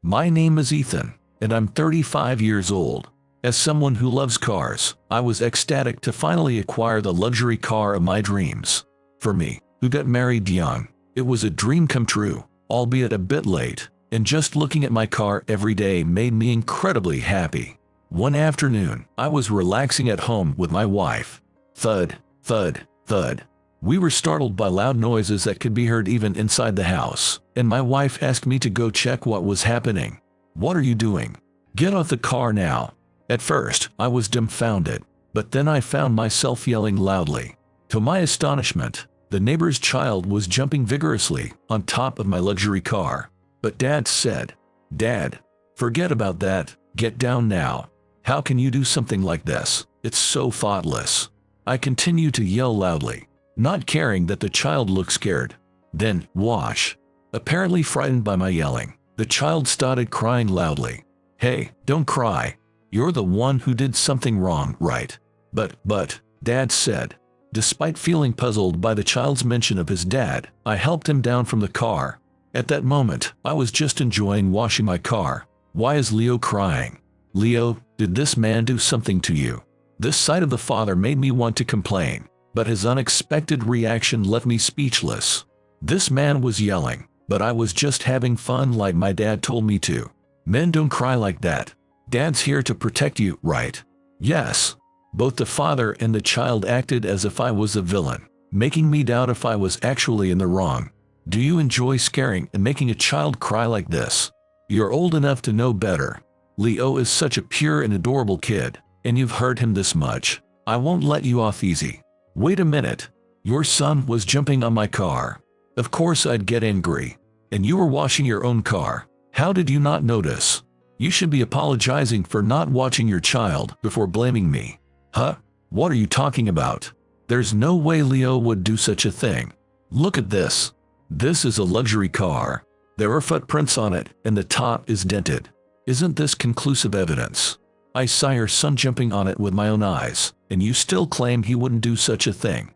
My name is Ethan, and I'm 35 years old. As someone who loves cars, I was ecstatic to finally acquire the luxury car of my dreams. For me, who got married young, it was a dream come true, albeit a bit late, and just looking at my car every day made me incredibly happy. One afternoon, I was relaxing at home with my wife. Thud, thud, thud. We were startled by loud noises that could be heard even inside the house, and my wife asked me to go check what was happening. "What are you doing? Get off the car now." At first, I was dumbfounded, but then I found myself yelling loudly. To my astonishment, the neighbor's child was jumping vigorously on top of my luxury car. But Dad said, "Dad, forget about that, get down now. How can you do something like this? It's so thoughtless." I continued to yell loudly, not caring that the child looked scared. Then, whoosh. Apparently frightened by my yelling, the child started crying loudly. "Hey, don't cry. You're the one who did something wrong, right?" But, Dad said. Despite feeling puzzled by the child's mention of his dad, I helped him down from the car. At that moment, I was just enjoying washing my car. "Why is Leo crying? Leo, did this man do something to you?" This sight of the father made me want to complain, but his unexpected reaction left me speechless. This man was yelling, but I was just having fun like my dad told me to. Men don't cry like that. Dad's here to protect you, right? Yes. Both the father and the child acted as if I was the villain, making me doubt if I was actually in the wrong. Do you enjoy scaring and making a child cry like this? You're old enough to know better. Leo is such a pure and adorable kid, and you've hurt him this much. I won't let you off easy. Wait a minute. Your son was jumping on my car. Of course I'd get angry. And you were washing your own car. How did you not notice? You should be apologizing for not watching your child before blaming me. Huh? What are you talking about? There's no way Leo would do such a thing. Look at this. This is a luxury car. There are footprints on it, and the top is dented. Isn't this conclusive evidence? I saw your son jumping on it with my own eyes, and you still claim he wouldn't do such a thing.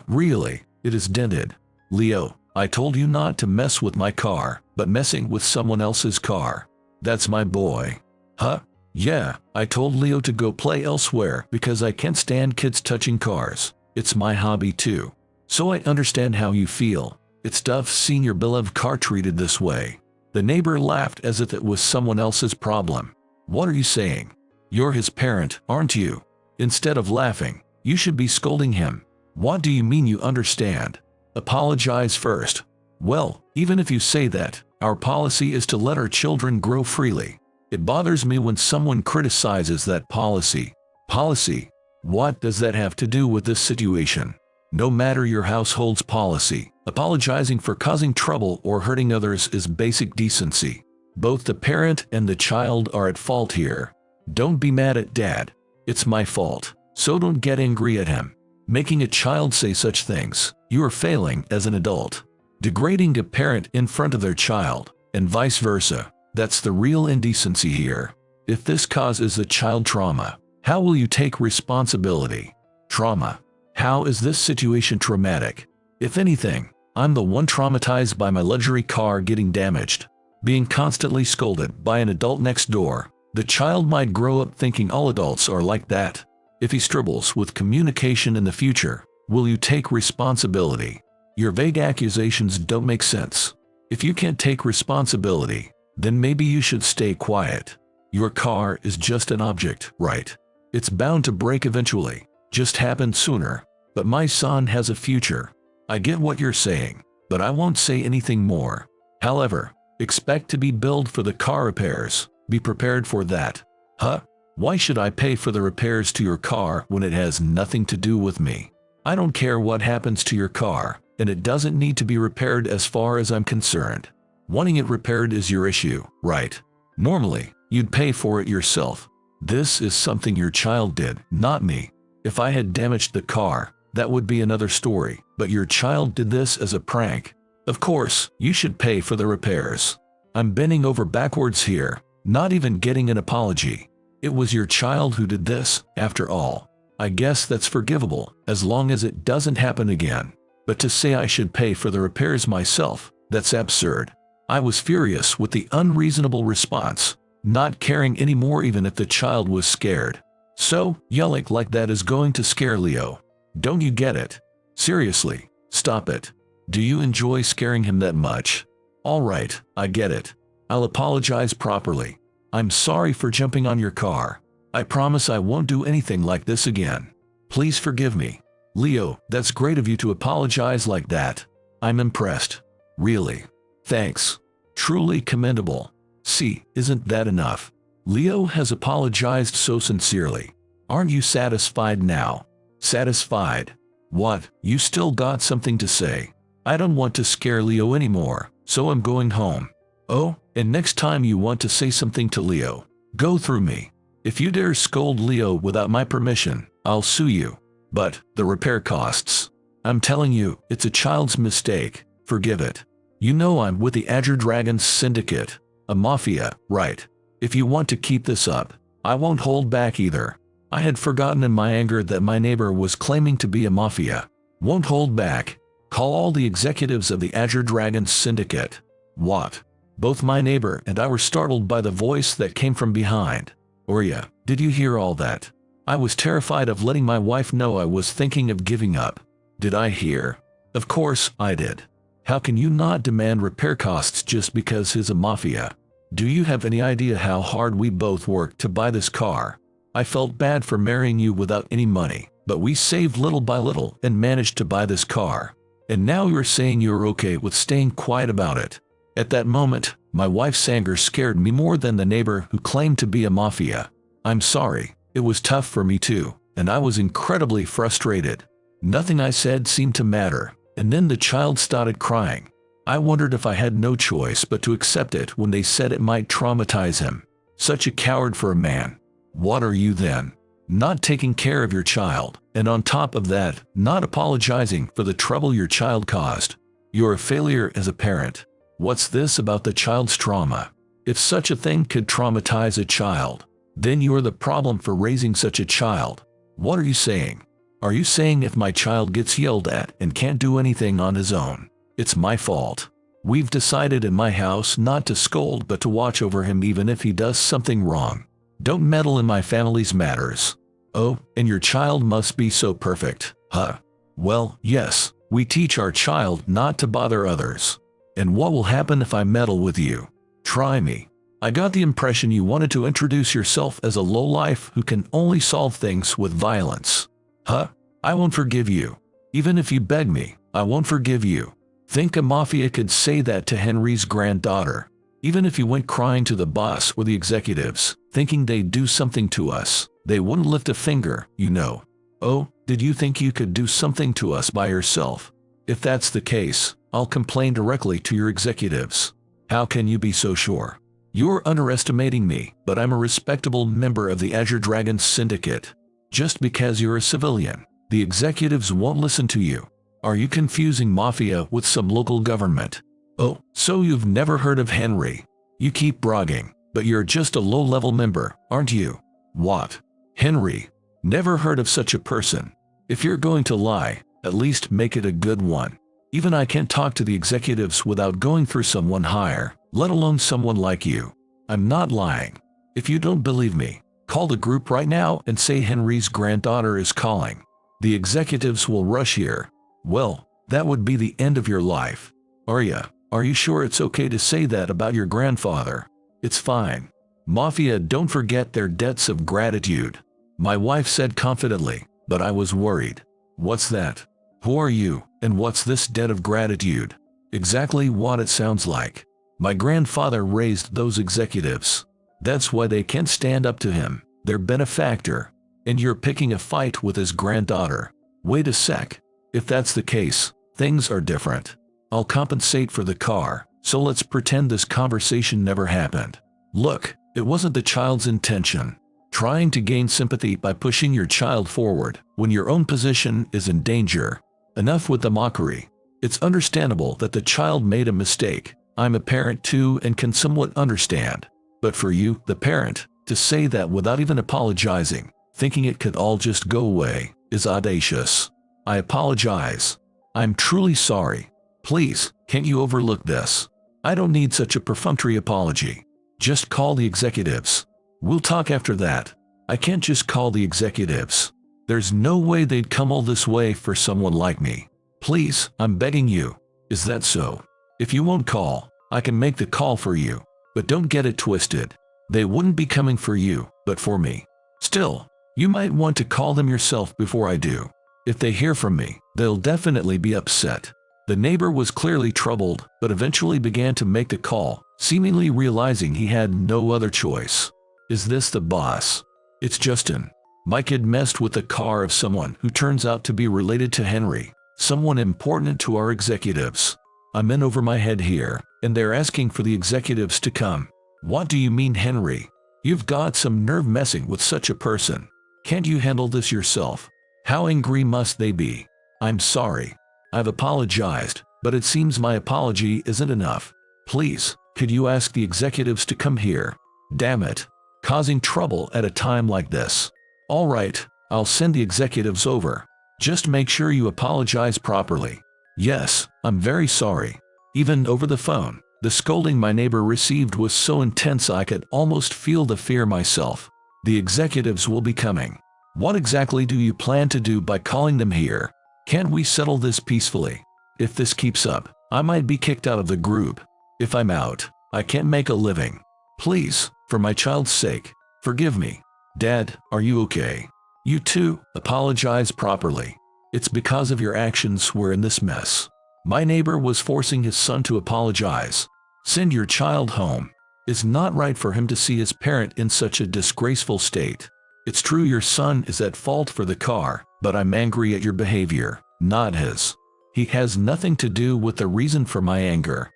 Really? It is dented. Leo, I told you not to mess with my car, but messing with someone else's car. That's my boy. Huh? Yeah, I told Leo to go play elsewhere because I can't stand kids touching cars. It's my hobby too. So I understand how you feel. It's tough seeing your beloved car treated this way. The neighbor laughed as if it was someone else's problem. What are you saying? You're his parent, aren't you? Instead of laughing, you should be scolding him. What do you mean you understand? Apologize first. Well, even if you say that, our policy is to let our children grow freely. It bothers me when someone criticizes that policy. Policy? What does that have to do with this situation? No matter your household's policy, apologizing for causing trouble or hurting others is basic decency. Both the parent and the child are at fault here. Don't be mad at Dad. It's my fault, so don't get angry at him. Making a child say such things, you are failing as an adult. Degrading a parent in front of their child, and vice versa, that's the real indecency here. If this causes the child trauma, how will you take responsibility? Trauma. How is this situation traumatic? If anything, I'm the one traumatized by my luxury car getting damaged. Being constantly scolded by an adult next door, the child might grow up thinking all adults are like that. If he struggles with communication in the future, will you take responsibility? Your vague accusations don't make sense. If you can't take responsibility, then maybe you should stay quiet. Your car is just an object, right? It's bound to break eventually. Just happened sooner. But my son has a future. I get what you're saying, but I won't say anything more. However, expect to be billed for the car repairs. Be prepared for that. Huh? Why should I pay for the repairs to your car when it has nothing to do with me? I don't care what happens to your car, and it doesn't need to be repaired as far as I'm concerned. Wanting it repaired is your issue, right? Normally, you'd pay for it yourself. This is something your child did, not me. If I had damaged the car, that would be another story, but your child did this as a prank. Of course, you should pay for the repairs. I'm bending over backwards here, not even getting an apology. It was your child who did this, after all. I guess that's forgivable, as long as it doesn't happen again. But to say I should pay for the repairs myself, that's absurd. I was furious with the unreasonable response, not caring anymore even if the child was scared. So, yelling like that is going to scare Leo. Don't you get it? Seriously, stop it. Do you enjoy scaring him that much? Alright, I get it. I'll apologize properly. I'm sorry for jumping on your car. I promise I won't do anything like this again. Please forgive me. Leo, that's great of you to apologize like that. I'm impressed. Really. Thanks. Truly commendable. See, isn't that enough? Leo has apologized so sincerely. Aren't you satisfied now? Satisfied? What, you still got something to say? I don't want to scare Leo anymore, so I'm going home. Oh, and next time you want to say something to Leo, go through me. If you dare scold Leo without my permission, I'll sue you. But, the repair costs. I'm telling you, it's a child's mistake. Forgive it. You know I'm with the Azure Dragons Syndicate, a mafia, right? If you want to keep this up, I won't hold back either. I had forgotten in my anger that my neighbor was claiming to be a mafia. Won't hold back. Call all the executives of the Azure Dragons Syndicate. What? Both my neighbor and I were startled by the voice that came from behind. Orya, did you hear all that? I was terrified of letting my wife know I was thinking of giving up. Did I hear? Of course I did. How can you not demand repair costs just because he's a mafia? Do you have any idea how hard we both worked to buy this car? I felt bad for marrying you without any money, but we saved little by little and managed to buy this car. And now you're saying you're okay with staying quiet about it. At that moment, my wife's anger scared me more than the neighbor who claimed to be a mafia. I'm sorry, it was tough for me too, and I was incredibly frustrated. Nothing I said seemed to matter, and then the child started crying. I wondered if I had no choice but to accept it when they said it might traumatize him. Such a coward for a man. What are you then? Not taking care of your child, and on top of that, not apologizing for the trouble your child caused. You're a failure as a parent. What's this about the child's trauma? If such a thing could traumatize a child, then you're the problem for raising such a child. What are you saying? Are you saying if my child gets yelled at and can't do anything on his own, it's my fault? We've decided in my house not to scold but to watch over him even if he does something wrong. Don't meddle in my family's matters. Oh, and your child must be so perfect, huh? Well, yes, we teach our child not to bother others. And what will happen if I meddle with you? Try me. I got the impression you wanted to introduce yourself as a lowlife who can only solve things with violence. Huh? I won't forgive you. Even if you beg me, I won't forgive you. Think a mafia could say that to Henry's granddaughter. Even if you went crying to the boss or the executives, thinking they'd do something to us, they wouldn't lift a finger, you know. Oh, did you think you could do something to us by yourself? If that's the case, I'll complain directly to your executives. How can you be so sure? You're underestimating me, but I'm a respectable member of the Azure Dragons Syndicate. Just because you're a civilian, the executives won't listen to you. Are you confusing mafia with some local government? Oh, so you've never heard of Henry? You keep bragging, but you're just a low-level member, aren't you? What? Henry? Never heard of such a person. If you're going to lie, at least make it a good one. Even I can't talk to the executives without going through someone higher, let alone someone like you. I'm not lying. If you don't believe me, call the group right now and say Henry's granddaughter is calling. The executives will rush here. Well, that would be the end of your life. Arya, are you sure it's okay to say that about your grandfather? It's fine. Mafia don't forget their debts of gratitude. My wife said confidently, but I was worried. What's that? Who are you, and what's this debt of gratitude? Exactly what it sounds like. My grandfather raised those executives. That's why they can't stand up to him, their benefactor. And you're picking a fight with his granddaughter. Wait a sec. If that's the case, things are different. I'll compensate for the car, so let's pretend this conversation never happened. Look, it wasn't the child's intention. Trying to gain sympathy by pushing your child forward when your own position is in danger. Enough with the mockery. It's understandable that the child made a mistake. I'm a parent too and can somewhat understand. But for you, the parent, to say that without even apologizing, thinking it could all just go away, is audacious. I apologize. I'm truly sorry. Please, can't you overlook this? I don't need such a perfunctory apology. Just call the executives. We'll talk after that. I can't just call the executives. There's no way they'd come all this way for someone like me. Please, I'm begging you. Is that so? If you won't call, I can make the call for you. But don't get it twisted. They wouldn't be coming for you, but for me. Still, you might want to call them yourself before I do. If they hear from me, they'll definitely be upset. The neighbor was clearly troubled, but eventually began to make the call, seemingly realizing he had no other choice. Is this the boss? It's Justin. My kid messed with the car of someone who turns out to be related to Henry, someone important to our executives. I'm in over my head here, and they're asking for the executives to come. What do you mean, Henry? You've got some nerve messing with such a person. Can't you handle this yourself? How angry must they be? I'm sorry. I've apologized, but it seems my apology isn't enough. Please, could you ask the executives to come here? Damn it. Causing trouble at a time like this. All right, I'll send the executives over. Just make sure you apologize properly. Yes, I'm very sorry. Even over the phone, the scolding my neighbor received was so intense I could almost feel the fear myself. The executives will be coming. What exactly do you plan to do by calling them here? Can't we settle this peacefully? If this keeps up, I might be kicked out of the group. If I'm out, I can't make a living. Please, for my child's sake, forgive me. Dad, are you okay? You too, apologize properly. It's because of your actions we're in this mess. My neighbor was forcing his son to apologize. Send your child home. It's not right for him to see his parent in such a disgraceful state. It's true your son is at fault for the car, but I'm angry at your behavior, not his. He has nothing to do with the reason for my anger.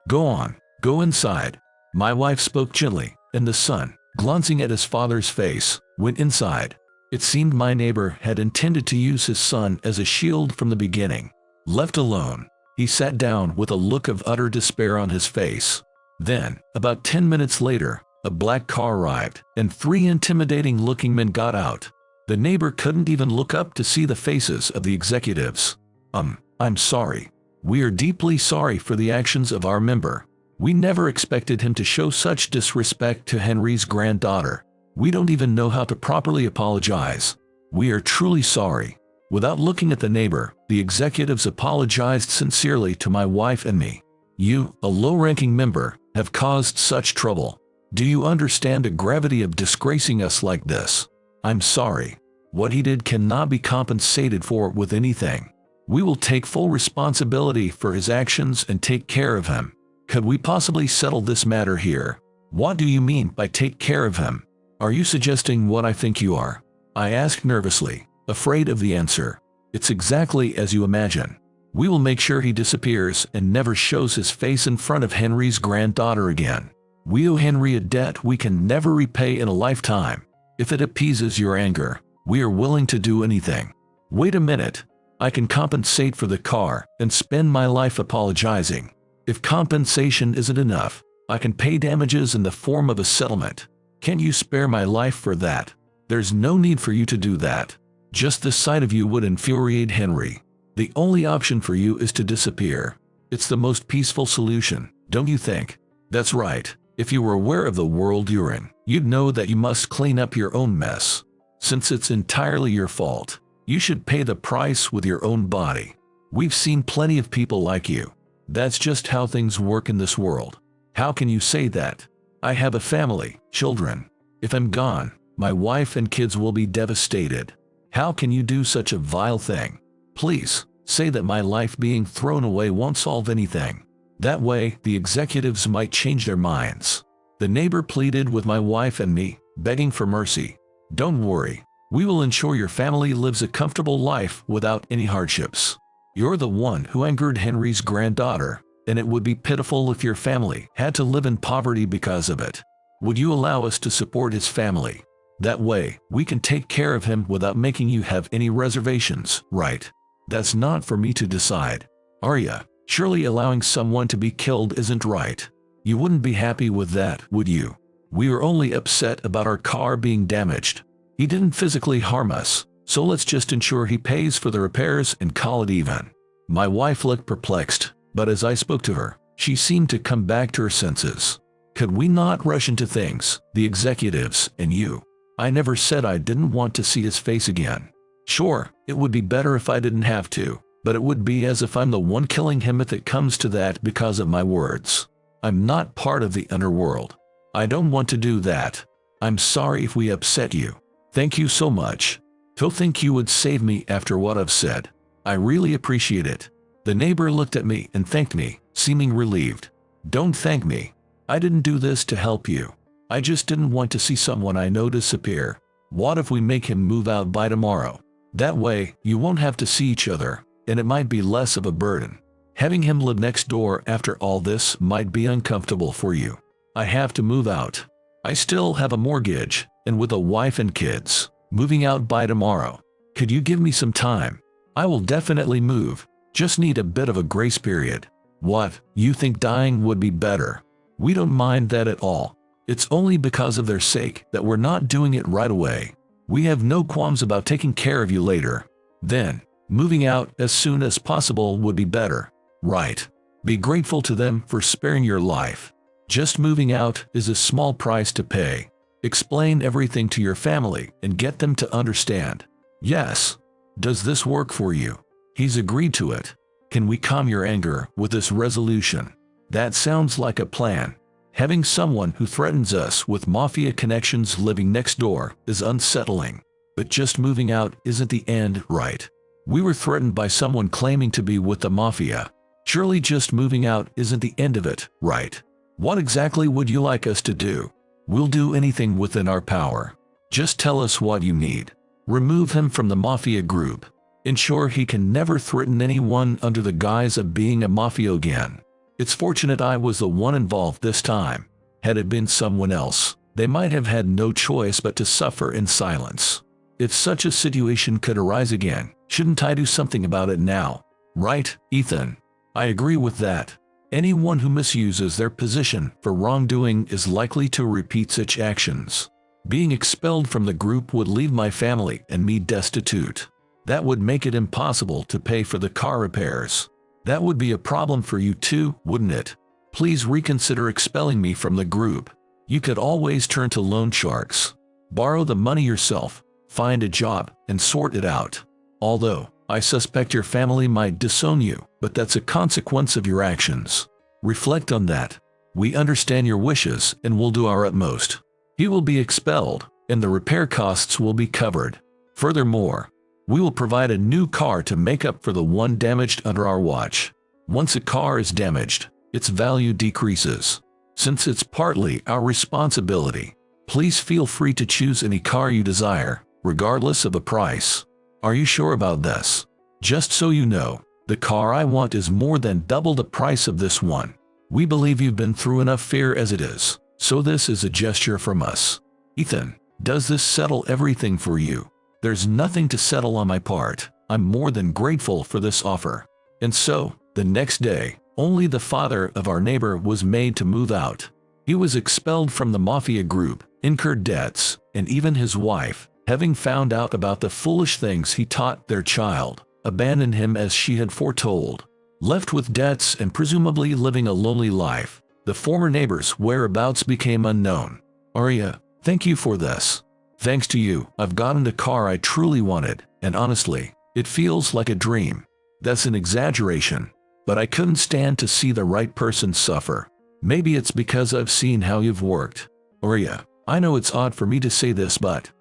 Go on, go inside. My wife spoke gently, and the son, glancing at his father's face, went inside. It seemed my neighbor had intended to use his son as a shield from the beginning. Left alone, he sat down with a look of utter despair on his face. Then, about 10 minutes later, a black car arrived, and 3 intimidating-looking men got out. The neighbor couldn't even look up to see the faces of the executives. I'm sorry. We are deeply sorry for the actions of our member. We never expected him to show such disrespect to Henry's granddaughter. We don't even know how to properly apologize. We are truly sorry. Without looking at the neighbor, the executives apologized sincerely to my wife and me. You, a low-ranking member, have caused such trouble. Do you understand the gravity of disgracing us like this? I'm sorry. What he did cannot be compensated for with anything. We will take full responsibility for his actions and take care of him. Could we possibly settle this matter here? What do you mean by take care of him? Are you suggesting what I think you are? I asked nervously, afraid of the answer. It's exactly as you imagine. We will make sure he disappears and never shows his face in front of Henry's granddaughter again. We owe Henry a debt we can never repay in a lifetime. If it appeases your anger, we are willing to do anything. Wait a minute. I can compensate for the car and spend my life apologizing. If compensation isn't enough, I can pay damages in the form of a settlement. Can't you spare my life for that? There's no need for you to do that. Just the sight of you would infuriate Henry. The only option for you is to disappear. It's the most peaceful solution, don't you think? That's right. If you were aware of the world you're in, you'd know that you must clean up your own mess. Since it's entirely your fault, you should pay the price with your own body. We've seen plenty of people like you. That's just how things work in this world. How can you say that? I have a family, children. If I'm gone, my wife and kids will be devastated. How can you do such a vile thing? Please, say that my life being thrown away won't solve anything. That way, the executives might change their minds. The neighbor pleaded with my wife and me, begging for mercy. Don't worry. We will ensure your family lives a comfortable life without any hardships. You're the one who angered Henry's granddaughter, and it would be pitiful if your family had to live in poverty because of it. Would you allow us to support his family? That way, we can take care of him without making you have any reservations, right? That's not for me to decide. Arya, surely allowing someone to be killed isn't right. You wouldn't be happy with that, would you? We are only upset about our car being damaged. He didn't physically harm us, so let's just ensure he pays for the repairs and call it even. My wife looked perplexed, but as I spoke to her, She seemed to come back to her senses. Could we not rush into things, the executives and you? I never said I didn't want to see his face again. Sure, it would be better if I didn't have to, but it would be as if I'm the one killing him if it comes to that because of my words. I'm not part of the underworld. I don't want to do that. I'm sorry if we upset you. Thank you so much. To think you would save me after what I've said. I really appreciate it. The neighbor looked at me and thanked me, seeming relieved. Don't thank me. I didn't do this to help you. I just didn't want to see someone I know disappear. What if we make him move out by tomorrow? That way, you won't have to see each other, and it might be less of a burden. Having him live next door after all this might be uncomfortable for you. I have to move out. I still have a mortgage, and with a wife and kids, moving out by tomorrow. Could you give me some time? I will definitely move. Just need a bit of a grace period. What, you think dying would be better? We don't mind that at all. It's only because of their sake that we're not doing it right away. We have no qualms about taking care of you later. Then, moving out as soon as possible would be better. Right. Be grateful to them for sparing your life. Just moving out is a small price to pay. Explain everything to your family and get them to understand. Yes. Does this work for you? He's agreed to it. Can we calm your anger with this resolution? That sounds like a plan. Having someone who threatens us with mafia connections living next door is unsettling. But just moving out isn't the end, right? We were threatened by someone claiming to be with the mafia. Surely just moving out isn't the end of it, right? What exactly would you like us to do? We'll do anything within our power. Just tell us what you need. Remove him from the mafia group. Ensure he can never threaten anyone under the guise of being a mafia again. It's fortunate I was the one involved this time. Had it been someone else, they might have had no choice but to suffer in silence. If such a situation could arise again, shouldn't I do something about it now? Right, Ethan? I agree with that. Anyone who misuses their position for wrongdoing is likely to repeat such actions. Being expelled from the group would leave my family and me destitute. That would make it impossible to pay for the car repairs. That would be a problem for you too, wouldn't it? Please reconsider expelling me from the group. You could always turn to loan sharks. Borrow the money yourself, find a job, and sort it out. Although, I suspect your family might disown you, but that's a consequence of your actions. Reflect on that. We understand your wishes and will do our utmost. He will be expelled, and the repair costs will be covered. Furthermore, we will provide a new car to make up for the one damaged under our watch. Once a car is damaged, its value decreases. Since it's partly our responsibility, please feel free to choose any car you desire, regardless of the price. Are you sure about this? Just so you know, the car I want is more than double the price of this one. We believe you've been through enough fear as it is, so this is a gesture from us. Ethan, does this settle everything for you? There's nothing to settle on my part. I'm more than grateful for this offer. And so, the next day, only the father of our neighbor was made to move out. He was expelled from the mafia group, incurred debts, and even his wife, having found out about the foolish things he taught their child, abandoned him as she had foretold. Left with debts and presumably living a lonely life, the former neighbor's whereabouts became unknown. Arya, thank you for this. Thanks to you, I've gotten the car I truly wanted, and honestly, it feels like a dream. That's an exaggeration, but I couldn't stand to see the right person suffer. Maybe it's because I've seen how you've worked. Arya, I know it's odd for me to say this, but,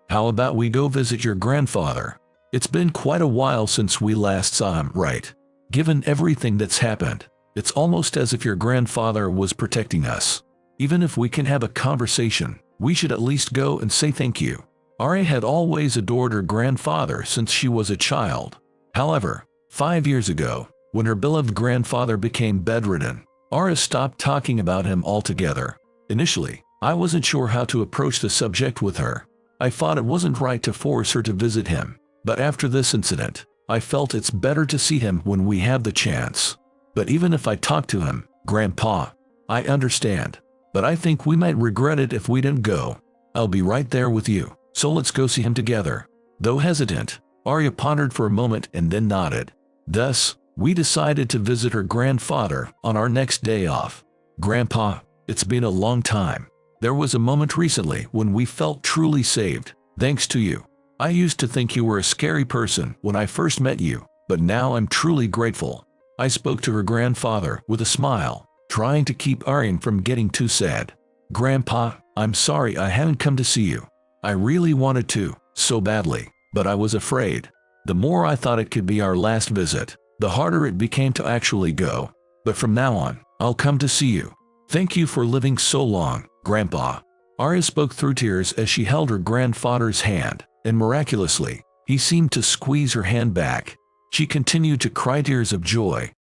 how about we go visit your grandfather? It's been quite a while since we last saw him, right? Given everything that's happened, it's almost as if your grandfather was protecting us. Even if we can have a conversation, we should at least go and say thank you. Arya had always adored her grandfather since she was a child. However, 5 years ago, when her beloved grandfather became bedridden, Arya stopped talking about him altogether. Initially, I wasn't sure how to approach the subject with her. I thought it wasn't right to force her to visit him, but after this incident, I felt it's better to see him when we have the chance. But even if I talk to him, Grandpa, I understand. But I think we might regret it if we didn't go. I'll be right there with you, so let's go see him together. Though hesitant, Arya pondered for a moment and then nodded. Thus, We decided to visit her grandfather on our next day off. Grandpa, it's been a long time. There was a moment recently when we felt truly saved, thanks to you. I used to think you were a scary person when I first met you, but now I'm truly grateful. I spoke to her grandfather with a smile, trying to keep Aryan from getting too sad. Grandpa, I'm sorry I haven't come to see you. I really wanted to, so badly, but I was afraid. The more I thought it could be our last visit, the harder it became to actually go. But from now on, I'll come to see you. Thank you for living so long, Grandpa. Arya spoke through tears as she held her grandfather's hand, and miraculously, he seemed to squeeze her hand back. She continued to cry tears of joy,